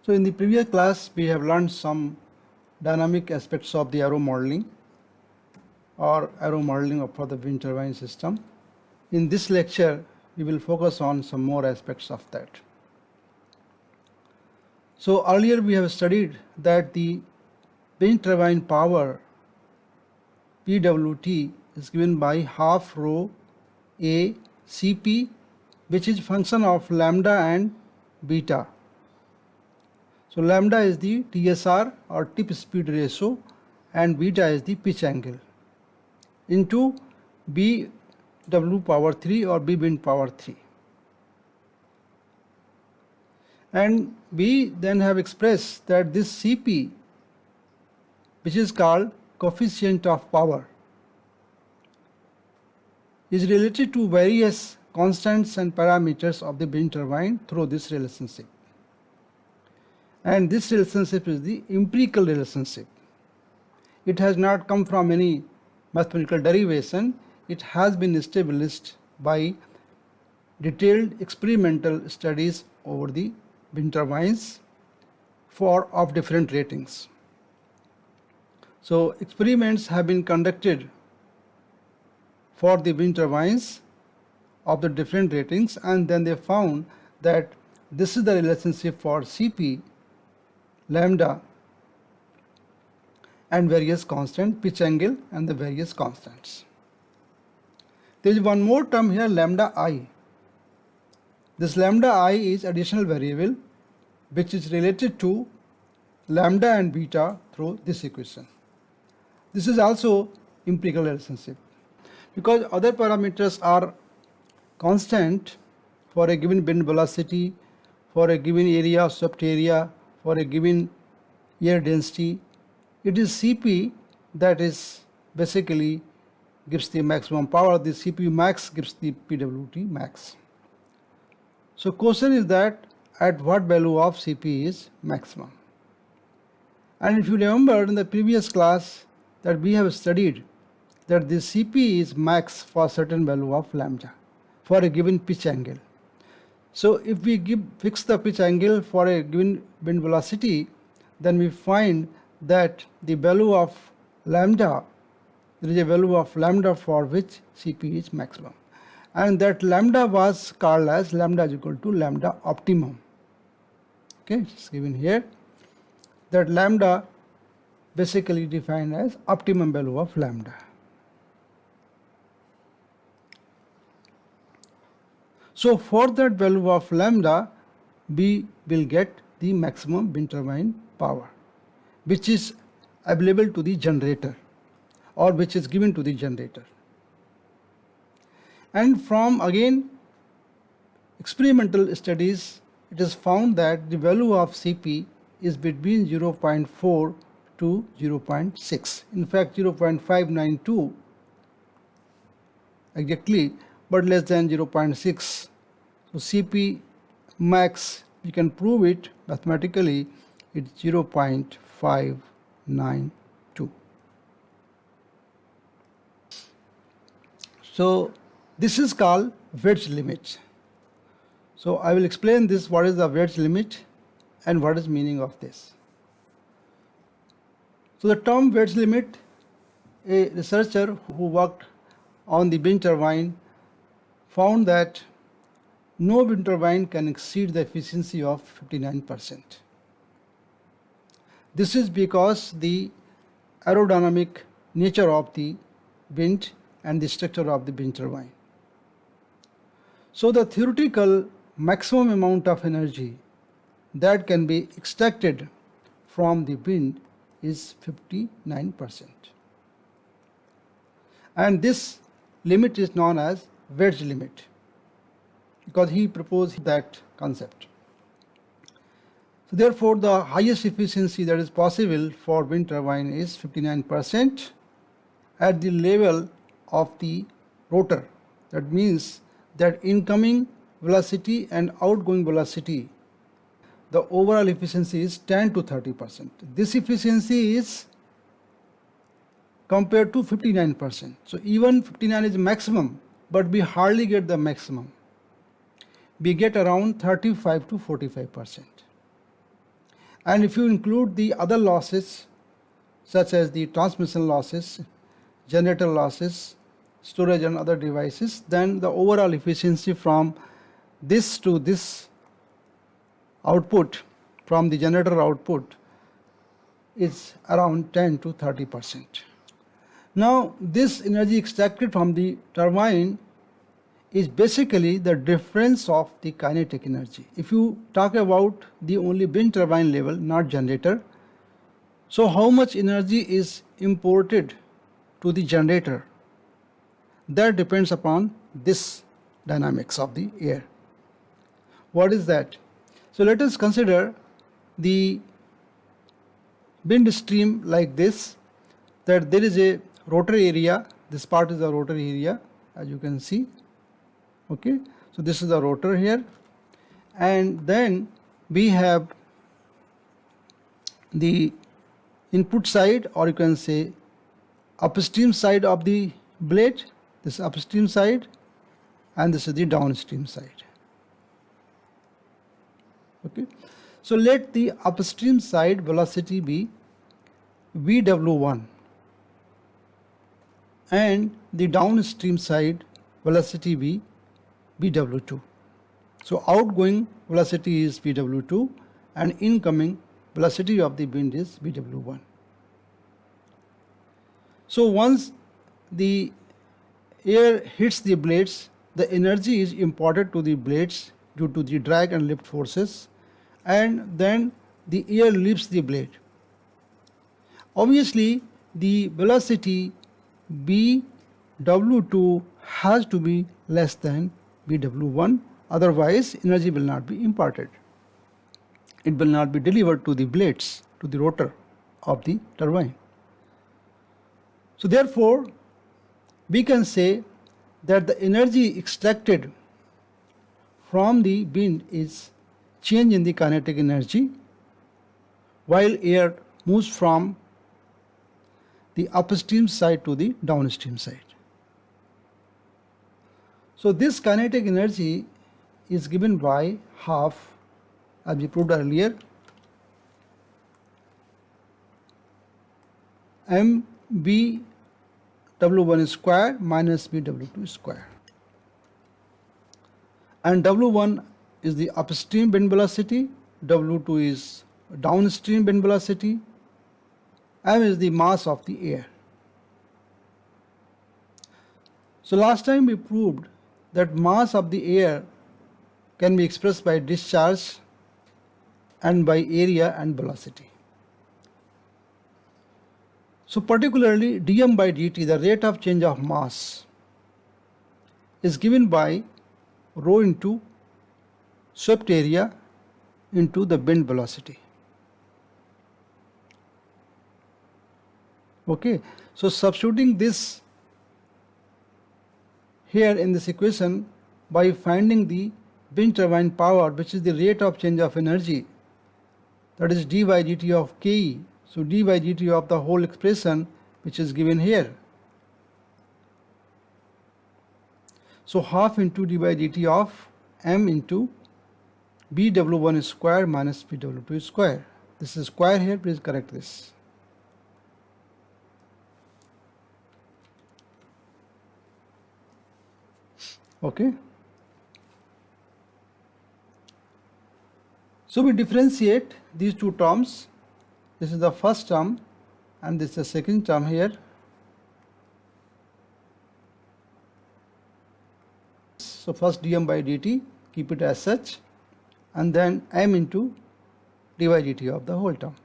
So in the previous class, we have learned some dynamic aspects of the aero modeling for the wind turbine system. In this lecture, we will focus on some more aspects of that. So earlier we have studied that the wind turbine power PWT is given by half rho A Cp, which is function of lambda and beta. So lambda is the TSR or tip speed ratio and beta is the pitch angle into BW power 3 or B wind power 3. And we then have expressed that this Cp, which is called coefficient of power, is related to various constants and parameters of the wind turbine through this relationship. And this relationship is the empirical relationship. It has not come from any mathematical derivation. It has been established by detailed experimental studies over the wind turbines of different ratings. So experiments have been conducted for the wind turbines of the different ratings, and then they found that this is the relationship for Cp, lambda and various constants, pitch angle and the various constants. There is one more term here, lambda I. This lambda I is additional variable which is related to lambda and beta through this equation. This is also empirical relationship because other parameters are constant for a given wind velocity, for a given area, swept area, for a given air density. It is Cp that is basically gives the maximum power. The Cp max gives the PWT max. So question is that at what value of Cp is maximum. And if you remember in the previous class that we have studied that the Cp is max for certain value of lambda for a given pitch angle. So if we fix the pitch angle for a given wind velocity, then we find that the value of lambda, there is a value of lambda for which Cp is maximum. And that lambda was called as lambda is equal to lambda optimum. Okay, it's given here that lambda basically defined as optimum value of lambda. So for that value of lambda, we will get the maximum wind turbine power, which is available to the generator or which is given to the generator. And from again experimental studies, it is found that the value of Cp is between 0.4 to 0.6. In fact, 0.592 exactly, but less than 0.6. So Cp max, you can prove it mathematically, it's 0.592. So this is called wedge limit. So I will explain this, what is the wedge limit and what is meaning of this. So the term wedge limit, a researcher who worked on the wind turbine found that no wind turbine can exceed the efficiency of 59%. This is because the aerodynamic nature of the wind and the structure of the wind turbine. So the theoretical maximum amount of energy that can be extracted from the wind is 59%. And this limit is known as wedge limit because he proposed that concept. So therefore the highest efficiency that is possible for wind turbine is 59% at the level of the rotor. That means that incoming velocity and outgoing velocity, the overall efficiency is 10 to 30%. This efficiency is compared to 59%. So even 59 is maximum, but we hardly get the maximum. We get around 35 to 45%. And if you include the other losses such as the transmission losses, generator losses, storage and other devices, then the overall efficiency from this to this output, from the generator output, is around 10 to 30%. Now this energy extracted from the turbine is basically the difference of the kinetic energy. If you talk about the only wind turbine level, not generator, so how much energy is imported to the generator? That depends upon this dynamics of the air. What is that? So let us consider the wind stream like this, that there is a rotor area. This part is the rotor area, as you can see. Okay, so this is the rotor here, and then we have the input side, or you can say upstream side of the blade. This is upstream side, and this is the downstream side. Okay, so let the upstream side velocity be VW1 and the downstream side velocity be VW2. So outgoing velocity is VW2 and incoming velocity of the wind is VW1. So once the air hits the blades, the energy is imparted to the blades due to the drag and lift forces, and then the air leaves the blade. Obviously the velocity VW2 has to be less than VW1, otherwise energy will not be imparted. It will not be delivered to the blades, to the rotor of the turbine. So therefore we can say that the energy extracted from the wind is change in the kinetic energy while air moves from the upstream side to the downstream side. So this kinetic energy is given by half, as we proved earlier, mVW1 square minus VW2 square. And W1 is the upstream wind velocity, W2 is downstream wind velocity, m is the mass of the air. So last time we proved that mass of the air can be expressed by discharge and by area and velocity. So particularly dm by dt, the rate of change of mass, is given by rho into swept area into the wind velocity. Okay, so substituting this here in this equation by finding the wind turbine power, which is the rate of change of energy, that is d by dt of Ke. So d by dt of the whole expression which is given here. So half into d by dt of m into Bw1 square minus Bw2 square. This is square here, please correct this. Okay. So we differentiate these two terms. This is the first term and this is the second term here. So first dm by dt, keep it as such, and then m into d by dt of the whole term.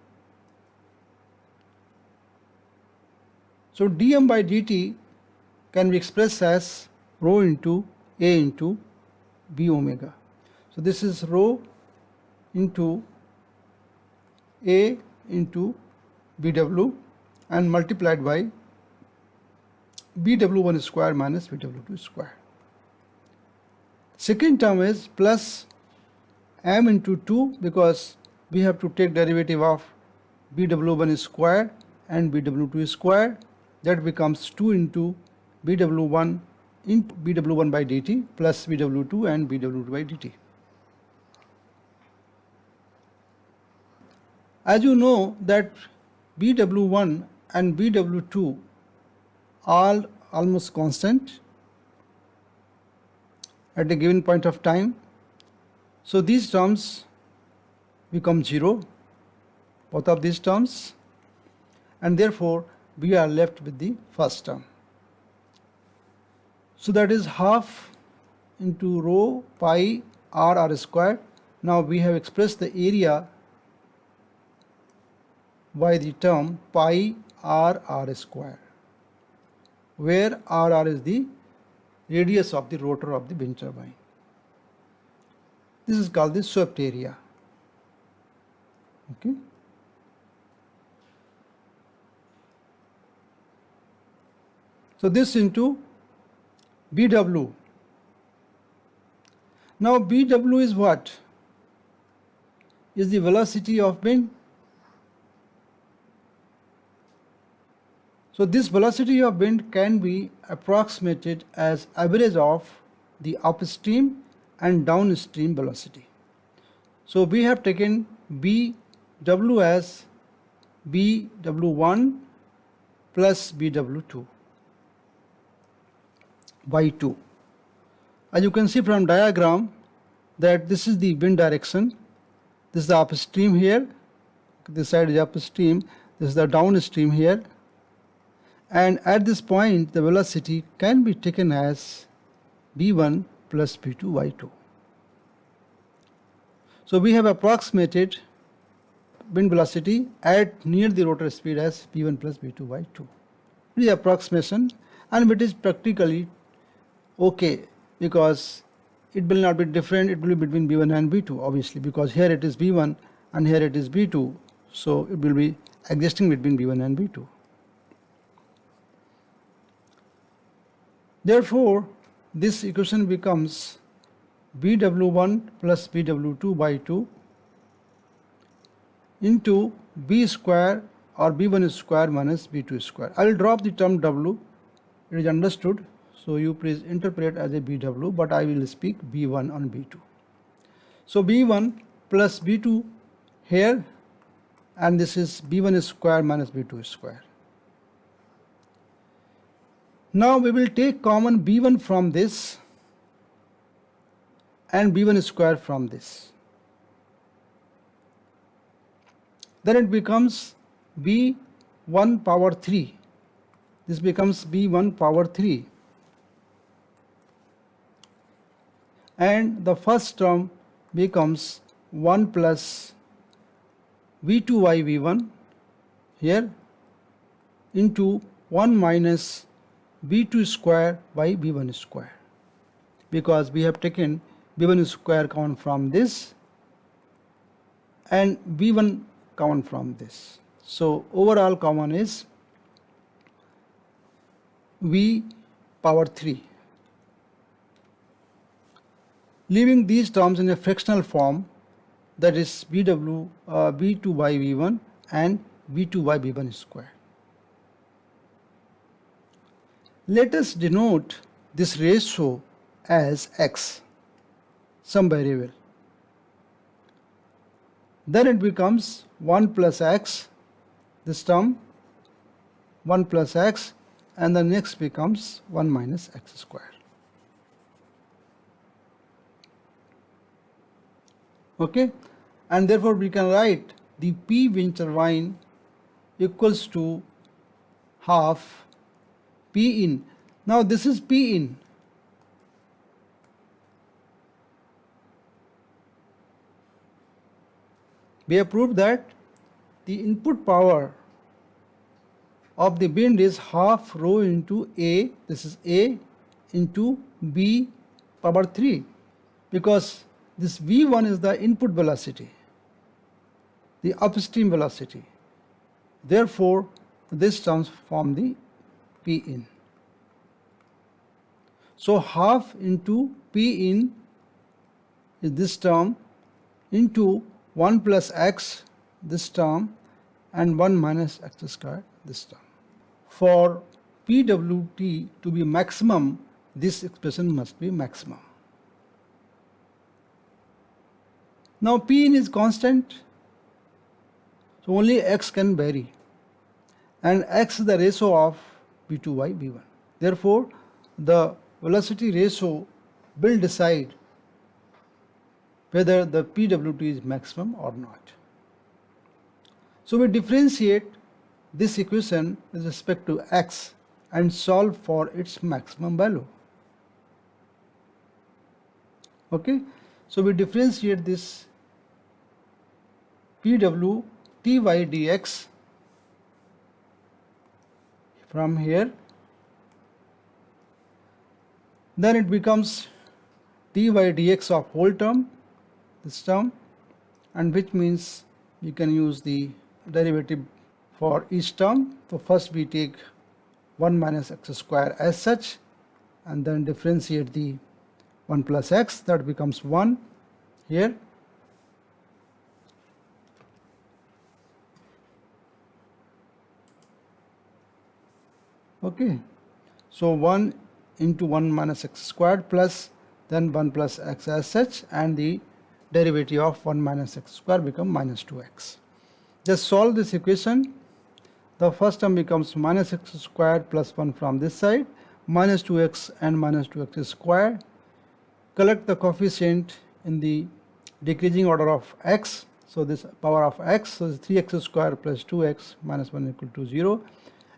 So dm by dt can be expressed as rho into a into b omega. So this is rho into a into bw and multiplied by bw1 square minus bw2 square. Second term is plus m into 2, because we have to take derivative of bw1 square and bw2 square. That becomes 2 into bw1 into bw1 by dt plus bw2 and bw2 by dt. As you know that BW1 and BW2 are almost constant at a given point of time. So these terms become 0, both of these terms, and therefore we are left with the first term. So that is half into rho pi r square. Now we have expressed the area by the term pi r square, where r is the radius of the rotor of the wind turbine. This is called the swept area. Okay. So this into BW. Now BW is what? Is the velocity of wind. So this velocity of wind can be approximated as average of the upstream and downstream velocity. So we have taken BW as BW1 plus BW2 by 2. As you can see from diagram that this is the wind direction, this is the upstream here, this side is upstream, this is the downstream here, and at this point the velocity can be taken as B1 plus B2 by 2. So we have approximated wind velocity at near the rotor speed as B1 plus B2 by 2. It is approximation, and it is practically okay because it will not be different, it will be between B1 and B2 obviously, because here it is B1 and here it is B2, so it will be existing between B1 and B2. Therefore, this equation becomes BW1 plus BW2 by 2 into B square or B1 square minus B2 square. I will drop the term W, it is understood. So you please interpret as a BW, but I will speak B1 on B2. So B1 plus B2 here, and this is B1 square minus B2 square. Now we will take common B1 from this and B1 square from this. Then it becomes B1 power 3. This becomes B1 power 3. And the first term becomes 1 plus V2 by V1 here into 1 minus B2 square by B1 square, because we have taken B1 square common from this and B1 common from this. So overall common is V power 3. Leaving these terms in a fractional form, that is B2 by V1 and V2 by V1 square. Let us denote this ratio as x, some variable. Then it becomes 1 plus x, this term 1 plus x, and the next becomes 1 minus x square. Okay, and therefore we can write the P wind turbine equals to half P in. Now this is P in. We have proved that the input power of the wind is half rho into A, this is A, into B power 3, because this V1 is the input velocity, the upstream velocity. Therefore, this terms form the P in. So half into P in is this term into 1 plus x, this term, and 1 minus x square, this term. For PWT to be maximum, this expression must be maximum. Now P in is constant, So only x can vary, and x is the ratio of v2y v1. Therefore, the velocity ratio will decide whether the PWT is maximum or not. So we differentiate this equation with respect to x and solve for its maximum value. Okay, so we differentiate this PW ty dx from here, then it becomes dy dx of whole term, this term, and which means we can use the derivative for each term. So first we take 1 minus x square as such, and then differentiate the 1 plus x, that becomes 1 here. Okay, so 1 into 1 minus x squared plus then 1 plus x as such, and the derivative of 1 minus x squared become minus 2x. Just solve this equation. The first term becomes minus x squared plus 1 from this side, minus 2x and minus 2x squared. Collect the coefficient in the decreasing order of x. So this power of x, so 3x squared plus 2x minus 1 equal to 0.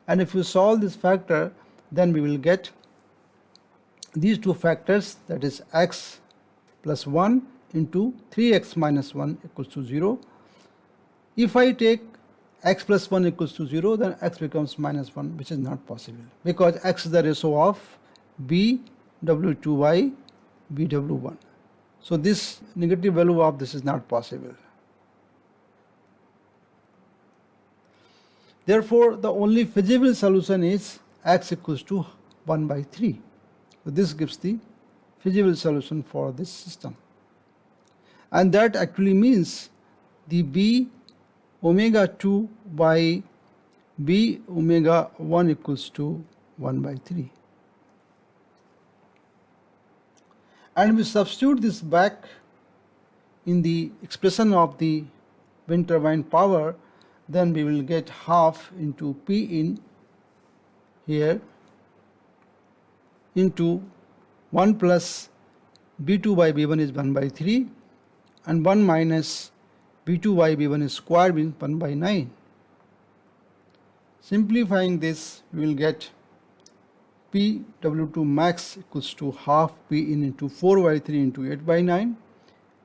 And if you solve this factor, then we will get these two factors, that is x plus 1 into 3x minus 1 equals to 0. If I take x plus 1 equals to 0, then x becomes minus 1, which is not possible, because x is the ratio of bw2y bw1. So this negative value of this is not possible. Therefore, the only feasible solution is x equals to 1 by 3. So this gives the feasible solution for this system. And that actually means the b omega 2 by b omega 1 equals to 1 by 3. And we substitute this back in the expression of the wind turbine power, then we will get half into P in here into 1 plus B2 by B1 is 1 by 3, and 1 minus B2 by B1 is square means 1 by 9. Simplifying this, we will get PW2 max equals to half P in into 4 by 3 into 8 by 9,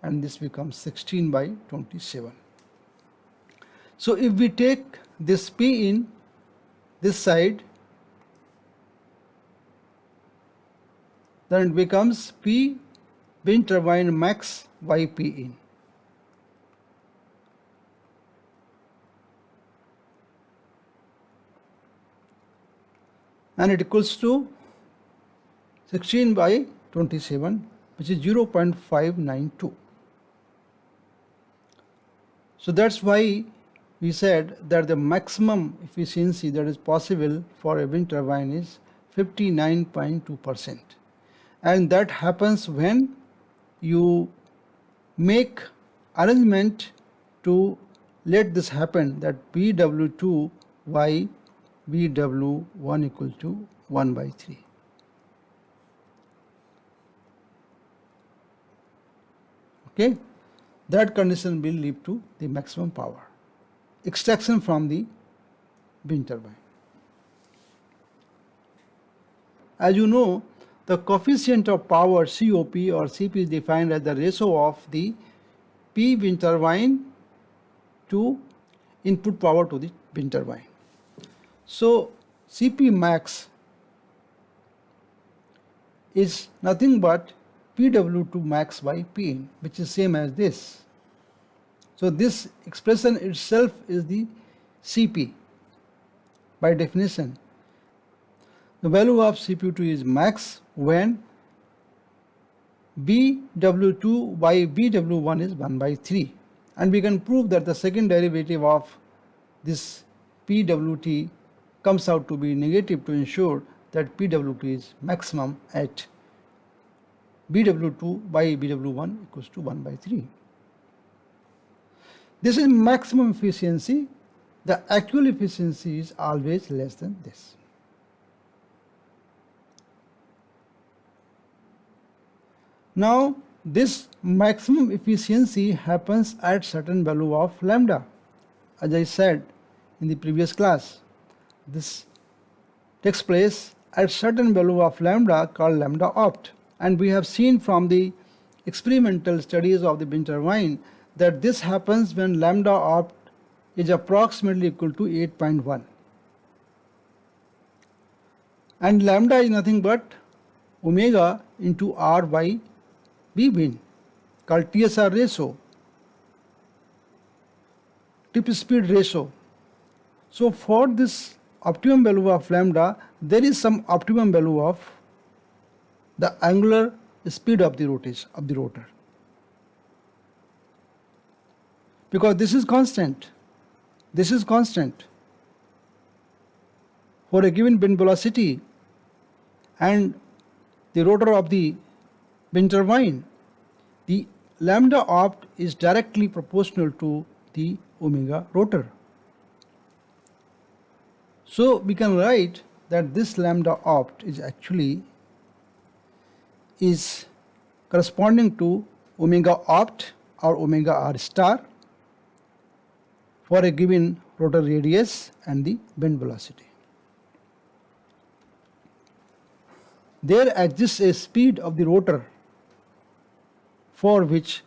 and this becomes 16 by 27. So if we take this P in this side, then it becomes P wind turbine max by P in. And it equals to 16 by 27, which is 0.592. So that's why we said that the maximum efficiency that is possible for a wind turbine is 59.2%. And that happens when you make arrangement to let this happen, that BW2 by BW1 equal to 1 by 3. Okay, that condition will lead to the maximum power extraction from the wind turbine. As you know, the coefficient of power COP or CP is defined as the ratio of the P wind turbine to input power to the wind turbine. So CP max is nothing but PW2 max by Pin, which is same as this. So this expression itself is the CP by definition. The value of CP2 is max when BW2 by BW1 is 1 by 3. And we can prove that the second derivative of this PWT comes out to be negative to ensure that PWT is maximum at BW2 by BW1 equals to 1 by 3. This is maximum efficiency the actual efficiency is always less than this. Now this maximum efficiency happens at certain value of lambda. As I said in the previous class, this takes place at certain value of lambda called lambda opt, and we have seen from the experimental studies of the wind turbine that this happens when lambda opt is approximately equal to 8.1, and lambda is nothing but omega into R by V wind, called TSR ratio, tip speed ratio. So for this optimum value of lambda, there is some optimum value of the angular speed of the rotation of the rotor, because this is constant. This is constant for a given wind velocity, and the rotor of the wind turbine, the lambda opt is directly proportional to the omega rotor. So we can write that this lambda opt is actually corresponding to omega opt or omega r star for a given rotor radius and the wind velocity. There exists a speed of the rotor for which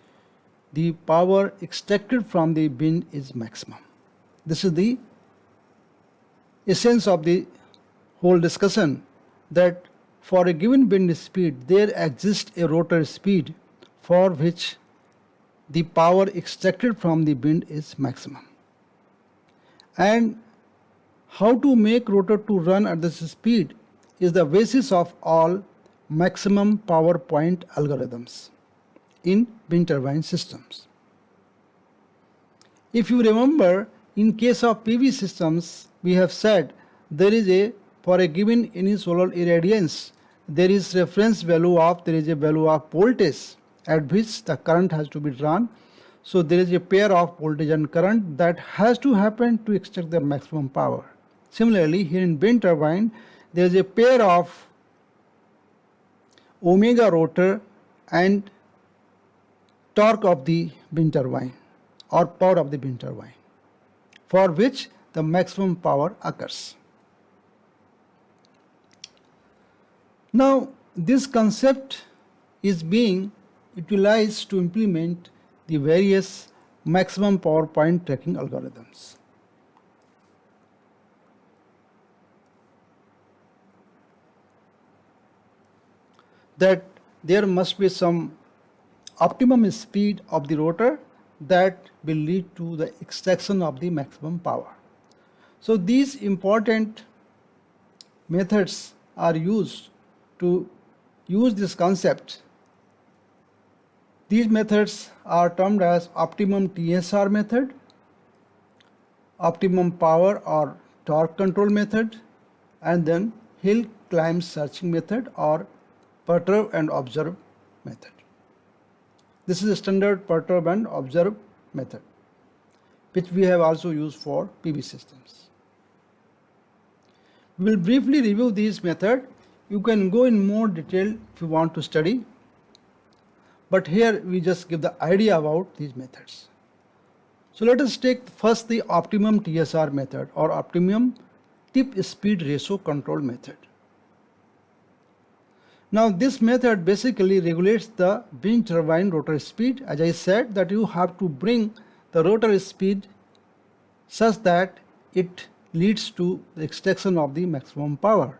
the power extracted from the wind is maximum. This is the essence of the whole discussion, that for a given wind speed there exists a rotor speed for which the power extracted from the wind is maximum. And how to make rotor to run at this speed is the basis of all maximum power point algorithms in wind turbine systems. If you remember, in case of PV systems, we have said there is for a given any solar irradiance, there is a value of voltage at which the current has to be drawn. So there is a pair of voltage and current that has to happen to extract the maximum power. Similarly, here in wind turbine, there is a pair of omega rotor and torque of the wind turbine or power of the wind turbine, for which the maximum power occurs. Now this concept is being utilized to implement the various maximum power point tracking algorithms. That there must be some optimum speed of the rotor that will lead to the extraction of the maximum power. So these important methods are used to use this concept. These methods are termed as optimum TSR method, optimum power or torque control method, and then hill climb searching method or perturb and observe method. This is a standard perturb and observe method, which we have also used for PV systems. We will briefly review these methods. You can go in more detail if you want to study, but here we just give the idea about these methods. So let us take first the optimum TSR method or optimum tip speed ratio control method. Now this method basically regulates the wind turbine rotor speed. As I said, that you have to bring the rotor speed such that it leads to the extraction of the maximum power.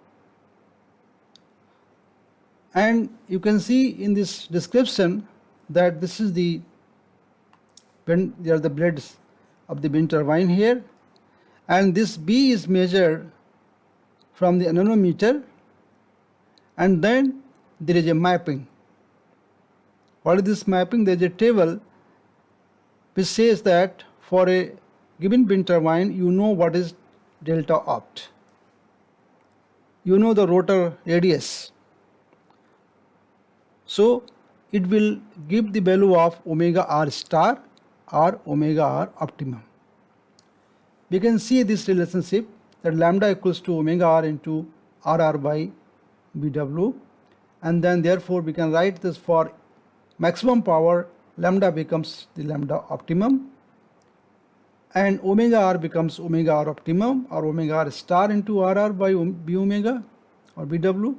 And you can see in this description that this is the when there are the blades of the wind turbine here, and this B is measured from the anemometer, and then there is a mapping. What is this mapping? There is a table which says that for a given wind turbine, you know what is delta opt. You know the rotor radius. So it will give the value of omega r star or omega r optimum. we can see this relationship that lambda equals to omega r into RR by BW, and then therefore we can write this for maximum power, lambda becomes the lambda optimum and omega r becomes omega r optimum or omega r star into RR by B omega or BW.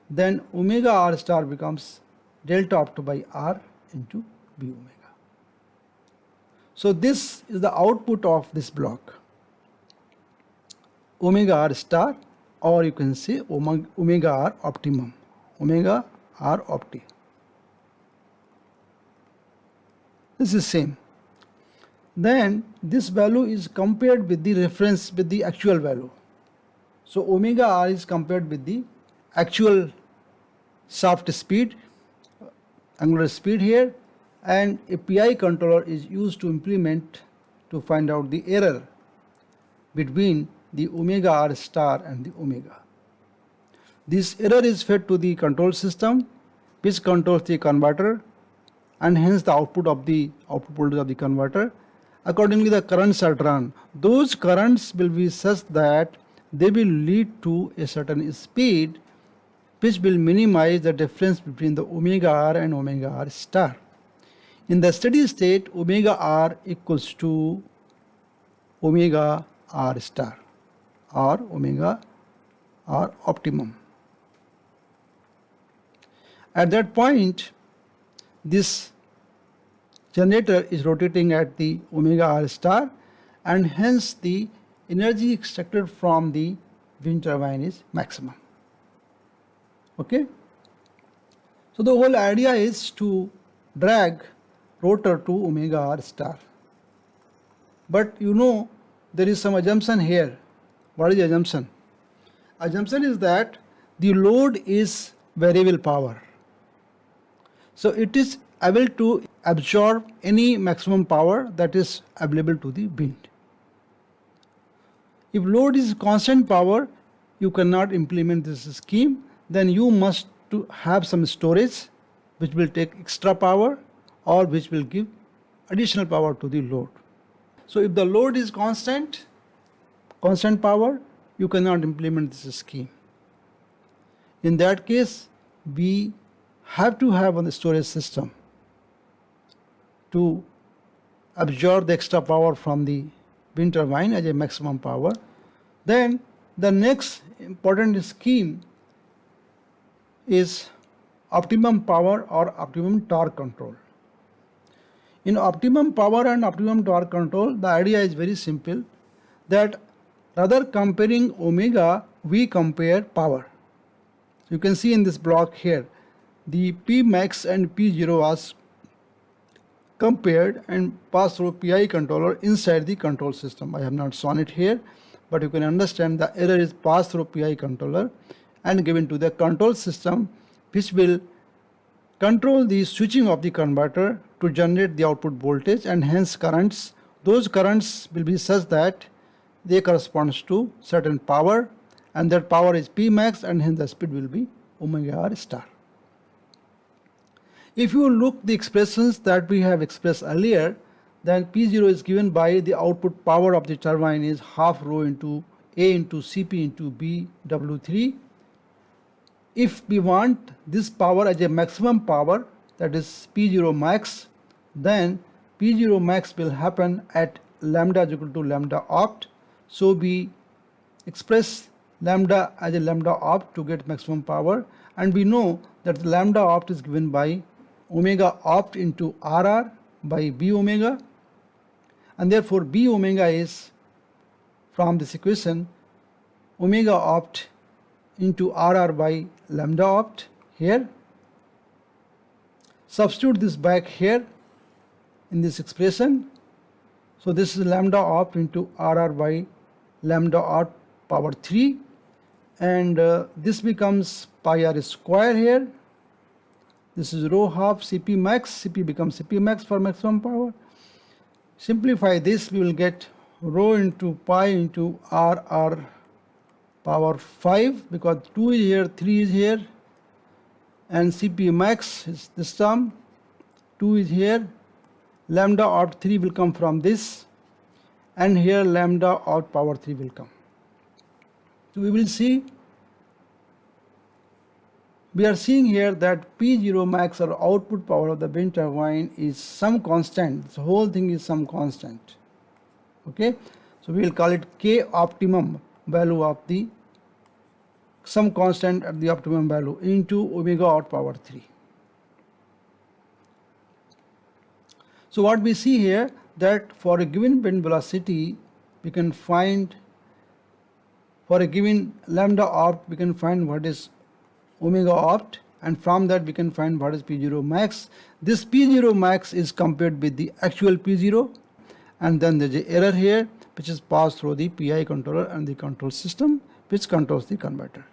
Then omega r star becomes delta opt by R into B omega. So this is the output of this block, omega r star, or you can say omega r optimum, omega r opti. This is same. Then this value is compared with the reference, with the actual value. So omega r is compared with the actual shaft speed, angular speed here, and a PI controller is used to implement to find out the error between the omega r star and the omega. This error is fed to the control system, which controls the converter and hence the output voltage of the converter. Accordingly, the currents are drawn. Those currents will be such that they will lead to a certain speed which will minimize the difference between the omega r and omega r star. In the steady state, omega r equals to omega r star or omega r optimum. At that point, this generator is rotating at the omega r star, and hence the energy extracted from the wind turbine is maximum. Okay. So the whole idea is to drag rotor to omega r star. But you know, there is some assumption here. What is the assumption? Assumption is that the load is variable power. So it is able to absorb any maximum power that is available to the wind. If load is constant power, you cannot implement this scheme. Then you must to have some storage which will take extra power or which will give additional power to the load. So if the load is constant power, you cannot implement this scheme. In that case, we have to have a storage system to absorb the extra power from the wind turbine as a maximum power. Then the next important scheme is optimum power or optimum torque control. In optimum power and optimum torque control, the idea is very simple, that rather comparing omega, we compare power. You can see in this block here, the P max and P0 was compared and passed through PI controller inside the control system. I have not shown it here, but you can understand the error is passed through PI controller and given to the control system, which will control the switching of the converter to generate the output voltage and hence currents. Those currents will be such that they corresponds to certain power, and that power is P max, and hence the speed will be omega r star. If you look the expressions that we have expressed earlier, then P0 is given by the output power of the turbine is half rho into A into Cp into BW3. If we want this power as a maximum power, that is P0 max, then P0 max will happen at lambda is equal to lambda opt. So we express lambda as a lambda opt to get maximum power, and we know that lambda opt is given by omega opt into RR by B omega, and therefore B omega is, from this equation, omega opt into RR by lambda opt here. Substitute this back here in this expression. So this is lambda opt into RR by lambda opt power 3, and this becomes pi r square here. This is rho half Cp max. Cp becomes Cp max for maximum power. Simplify this, we will get rho into pi into RR power 5, because 2 is here, 3 is here, and Cp max is this term, 2 is here, lambda opt 3 will come from this, and here lambda out power 3 will come. So we will see, we are seeing here that P0 max or output power of the wind turbine is some constant. The whole thing is some constant. Okay, so we will call it K optimum value of the some constant at the optimum value into omega out power 3. So what we see here, that for a given wind velocity we can find, for a given lambda opt we can find what is omega opt, and from that we can find what is P0 max. This P0 max is compared with the actual P0, and then there is an error here which is passed through the PI controller and the control system which controls the converter.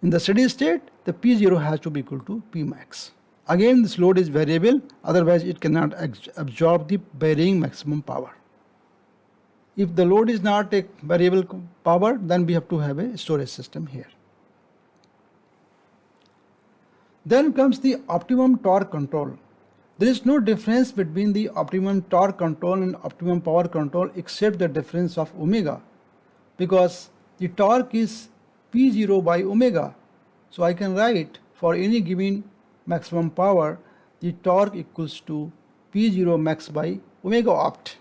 In the steady state, the P0 has to be equal to P max. Again, this load is variable, otherwise it cannot absorb the varying maximum power. If the load is not a variable power, then we have to have a storage system here. Then comes the optimum torque control. There is no difference between the optimum torque control and optimum power control except the difference of omega, because the torque is P0 by omega. So I can write for any given maximum power, the torque equals to P0 max by omega opt.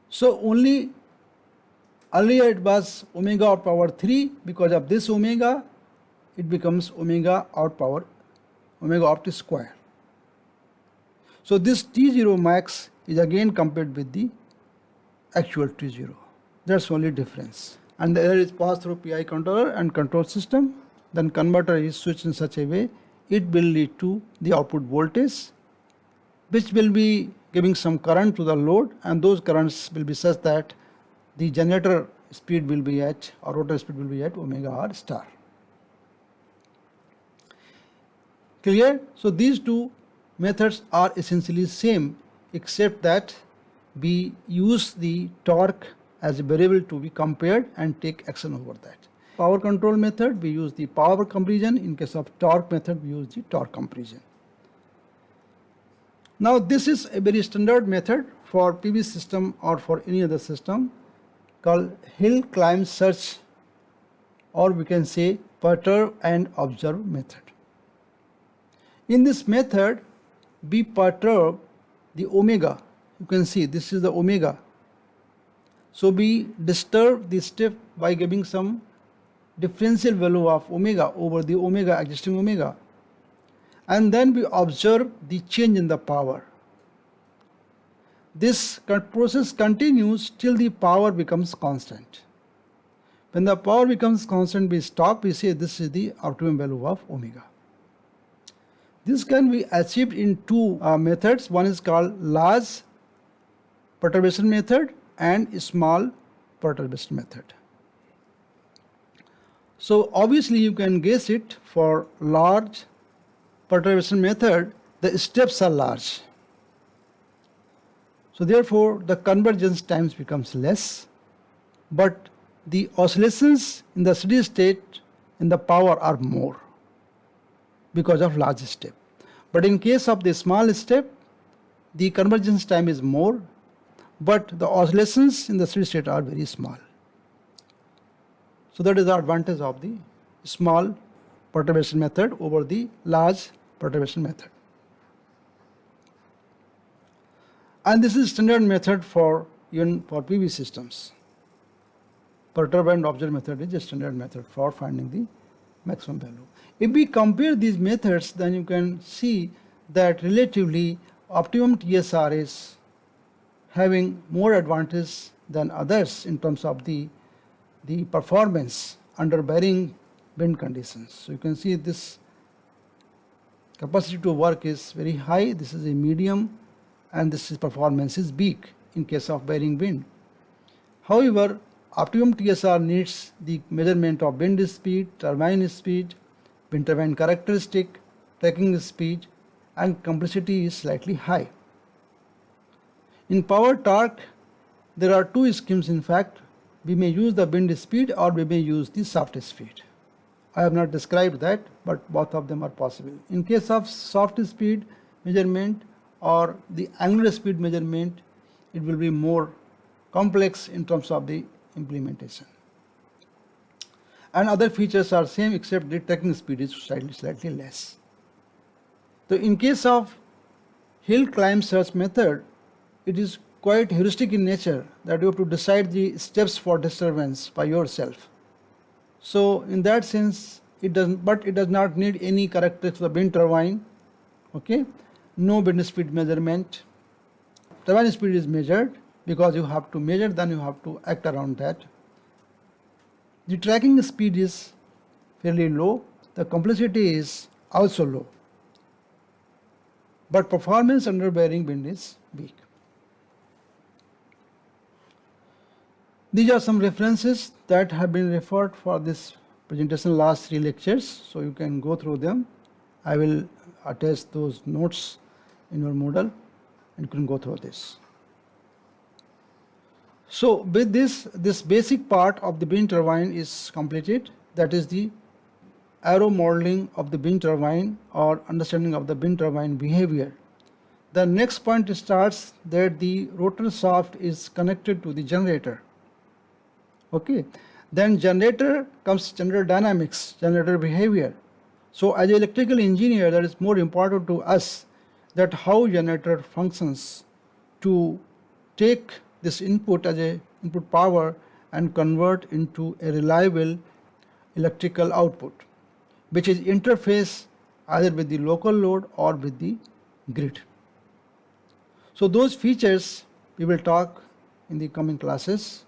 So only earlier it was omega out power 3, because of this omega it becomes omega out power omega opt square. So this T0 max is again compared with the actual T0. That's only difference. And the error is passed through PI controller and control system. Then converter is switched in such a way it will lead to the output voltage, which will be giving some current to the load, and those currents will be such that the generator speed will be at, or rotor speed will be at omega r star. Clear? So these two methods are essentially same, except that we use the torque as a variable to be compared and take action over that. Power control method, we use the power comparison. In case of torque method, we use the torque comparison. Now this is a very standard method for PV system or for any other system called hill climb search, or we can say perturb and observe method. In this method we perturb the omega. You can see this is the omega. So we disturb the step by giving some differential value of omega over the omega, existing omega, and then we observe the change in the power. This process continues till the power becomes constant. When the power becomes constant, we stop, we say this is the optimum value of omega. This can be achieved in two methods. One is called large perturbation method and small perturbation method. So obviously you can guess it, for large perturbation method the steps are large. So therefore the convergence times becomes less, but the oscillations in the steady state in the power are more because of large step. But in case of the small step, the convergence time is more, but the oscillations in the steady state are very small. So that is the advantage of the small perturbation method over the large perturbation method. And this is standard method for even for PV systems. Perturb and observe method is a standard method for finding the maximum value. If we compare these methods, then you can see that relatively optimum TSR is having more advantage than others in terms of the performance under varying wind conditions. So you can see this capacity to work is very high, this is a medium, and this is performance is weak in case of varying wind. However, optimum TSR needs the measurement of wind speed, turbine speed, wind turbine characteristic, tracking speed, and complexity is slightly high. In power torque, there are two schemes. In fact, we may use the wind speed or we may use the shaft speed. I have not described that, but both of them are possible. In case of soft speed measurement or the angular speed measurement, it will be more complex in terms of the implementation. And other features are same except the tracking speed is slightly less. So in case of hill climb search method, it is quite heuristic in nature that you have to decide the steps for disturbance by yourself. So in that sense, it does not need any characteristics of the wind turbine. Okay, no wind speed measurement. Turbine speed is measured because you have to measure, then you have to act around that. The tracking speed is fairly low. The complexity is also low. But performance under bearing wind is weak. These are some references that have been referred for this presentation last 3 lectures, so you can go through them. I will attach those notes in your Moodle and you can go through this. So with this basic part of the wind turbine is completed, that is the aero modeling of the wind turbine or understanding of the wind turbine behavior. The next point starts that the rotor shaft is connected to the generator. Okay, then generator comes general dynamics, generator behavior. So as an electrical engineer, that is more important to us that how generator functions to take this input as a input power and convert into a reliable electrical output, which is interface either with the local load or with the grid. So those features we will talk in the coming classes.